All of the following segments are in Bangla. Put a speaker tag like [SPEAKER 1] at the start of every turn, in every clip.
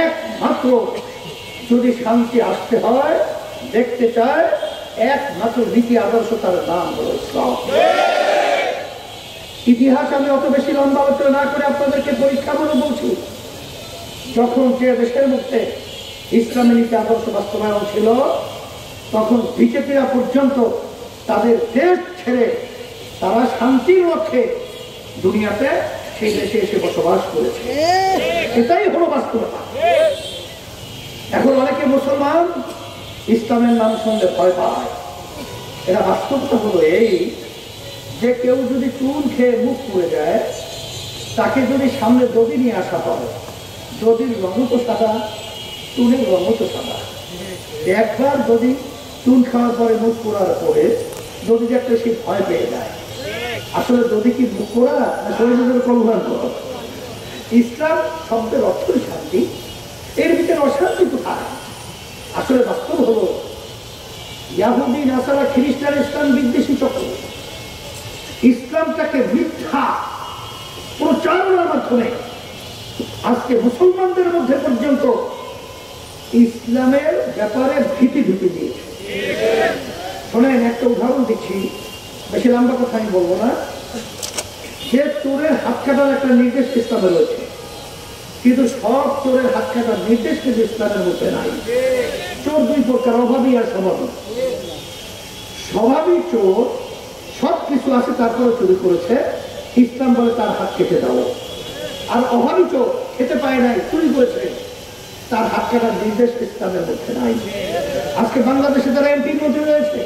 [SPEAKER 1] একমাত্র যদি শান্তি আসতে হয়, দেখতে চায়, একমাত্র নীতি আদর্শ, তার নাম হলো ইসলাম। ইতিহাস আমি অত বেশি লম্বা আলোচনা না করে আপনাদেরকে পরীক্ষামূলক বলছি। যখন যে দেশের মধ্যে ইসলামী নীতি আদর্শ বাস্তবায়ন ছিল, তখন বিজেপিরা পর্যন্ত তাদের দেশ ছেড়ে তারা শান্তির লক্ষ্যে দুনিয়াতে সেই দেশে এসে বসবাস করেছে। এটাই হলো বাস্তবতা। এখন অনেকে মুসলমান ইসলামের নাম শুনলে ভয় পায়। এরা বাস্তবতা হলো এই যে কেউ যদি চুন খেয়ে মুখ পুড়ে যায়, তাকে যদি সামনে দধি নিয়ে আসা হয়, দধির রঙ তো সাদা, চুনের রঙ তো সাদা। একবার যদি চুন খাওয়ার পরে মুখ পোড়ার পরে যদি একটা সে ভয় পেয়ে যায়, আসলে যদি কি মুখ পোড়া না শরীরের কল্যাণ করা। ইসলাম শব্দের অর্থই শান্তি, এর ভিতরে অশান্তি কোথায়? আসলে বাস্তব হলো ইয়াহুদি, নাসারা, খ্রিস্টান, ইসলাম বিদ্বেষী চক্র ইসলামটাকে মিথ্যা প্রচারণার মাধ্যমে আজকে মুসলমানদের মধ্যে পর্যন্ত ইসলামের ব্যাপারে ভীতি দিয়েছে। শোনেন, একটা উদাহরণ দিচ্ছি, বেশি লম্বা কথা আমি বলবো না। যে চোরের হাত কাটার একটা নির্দেশ ইসলামে রয়েছে, কিন্তু সব চোরের হাত কাটার নির্দেশ কিন্তু ইসলামের মধ্যে নাই। চোর দুই প্রকার, অভাবী আর স্বভাবী। স্বভাবী চোর সব কিছু আছে, তারপরে চুরি করেছে, ইসলাম বলে তার হাত কেটে দাও। আর অভাবী চোর খেতে পায় নাই, চুরি করেছে, তার হাত কাটার নির্দেশ ইসলামের মধ্যে নাই। আজকে বাংলাদেশে যারা এমপি মন্ত্রী রয়েছে,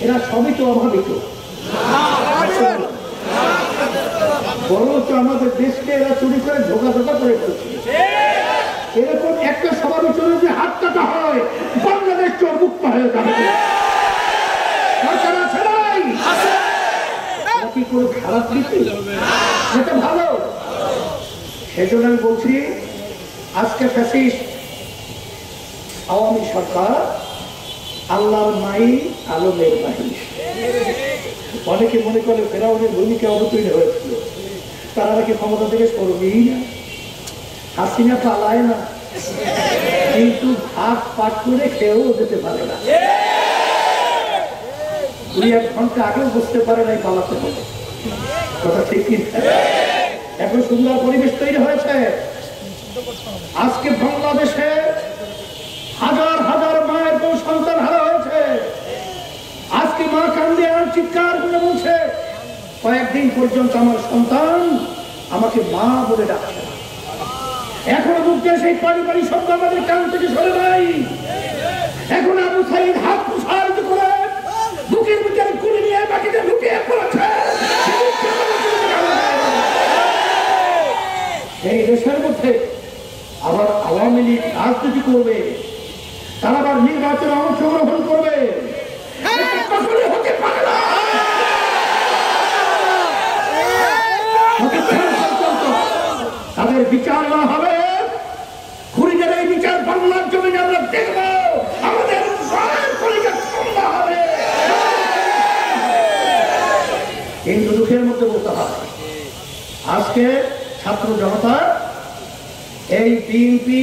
[SPEAKER 1] এরা সবই তো অভাবী চোর, বরঞ্চ আমাদের দেশকে এরা চুরি করে ধোকা করে ফেলছে। এরকম একটা স্বভাবী চোরের যে হাত কাটা হয়, বাংলাদেশ চোর মুক্ত হয়ে যাবে। কি করে খারাপ নীতি? এটা ভালো। সেজন্য আমি বলছি, আজকে ফ্যাসিস্ট আওয়ামী সরকার আল্লাহর মাই আলমের মাহিস। অনেকে মনে করে ফেরাউনের ভূমিকা অবতীর্ণ হয়েছিল, তারা নাকি ক্ষমতা থেকে সরবেই না। হাসিনা পালায় না, কিন্তু ভাত পাট করে খেয়েও যেতে পারে না। 2-1 ঘন্টা আগেও বুঝতে পারে নাই পালাতে হবে। কথা ঠিক কি? এখন সুন্দর পরিবেশ তৈরি হয়েছে। আজকে বাংলাদেশে হাজার হাজার মায়ের কেউ সন্তান হারা হয়েছে। আজকে মা কান্দে আর চিৎকার করে বলছে, কয়েকদিন পর্যন্ত আমার সন্তান আমাকে মা বলে ডাকছে না। এখনো মুখে সেই পারিবারিক শব্দ আমাদের কান থেকে সরে নাই। এখন আবু সাইদ হাত প্রসারিত করে বুকের ভিতরে কুড়ি নিয়ে বাকিতে ঢুকিয়ে পড়েছে। এই দেশের মধ্যে আবার আওয়ামী লীগ রাজনীতি করবে, তারা আবার নির্বাচনে অংশগ্রহণ করবে, হতে পারে না। তাদের বিচার না হবে, খুনিদের এই বিচার বাংলার জমিনে আমরা দেখব। আমাদের হবে কিন্তু দুঃখের মধ্যে বলতে হয়, আজকে ছাত্র জনতা এই বিএনপি